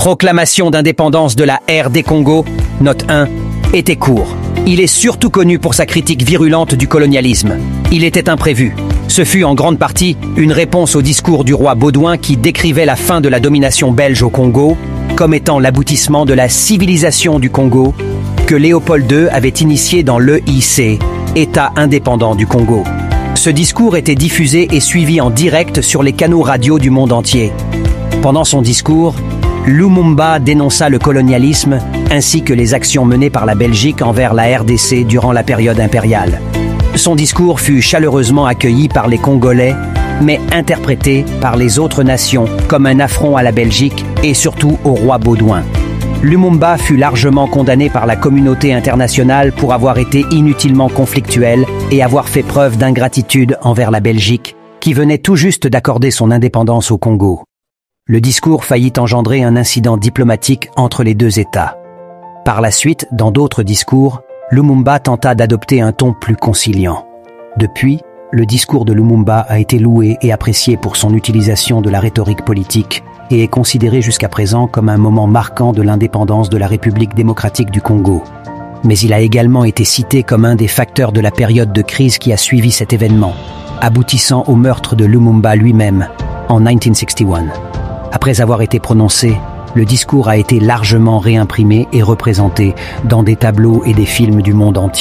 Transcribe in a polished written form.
Proclamation d'indépendance de la RD Congo, note 1, était court. Il est surtout connu pour sa critique virulente du colonialisme. Il était imprévu. Ce fut en grande partie une réponse au discours du roi Baudouin qui décrivait la fin de la domination belge au Congo comme étant l'aboutissement de la civilisation du Congo que Léopold II avait initié dans l'EIC, État indépendant du Congo. Ce discours était diffusé et suivi en direct sur les canaux radio du monde entier. Pendant son discours, Lumumba dénonça le colonialisme ainsi que les actions menées par la Belgique envers la RDC durant la période impériale. Son discours fut chaleureusement accueilli par les Congolais, mais interprété par les autres nations comme un affront à la Belgique et surtout au roi Baudouin. Lumumba fut largement condamné par la communauté internationale pour avoir été inutilement conflictuel et avoir fait preuve d'ingratitude envers la Belgique, qui venait tout juste d'accorder son indépendance au Congo. Le discours faillit engendrer un incident diplomatique entre les deux États. Par la suite, dans d'autres discours, Lumumba tenta d'adopter un ton plus conciliant. Depuis, le discours de Lumumba a été loué et apprécié pour son utilisation de la rhétorique politique et est considéré jusqu'à présent comme un moment marquant de l'indépendance de la République démocratique du Congo. Mais il a également été cité comme un des facteurs de la période de crise qui a suivi cet événement, aboutissant au meurtre de Lumumba lui-même en 1961. Après avoir été prononcé, le discours a été largement réimprimé et représenté dans des tableaux et des films du monde entier.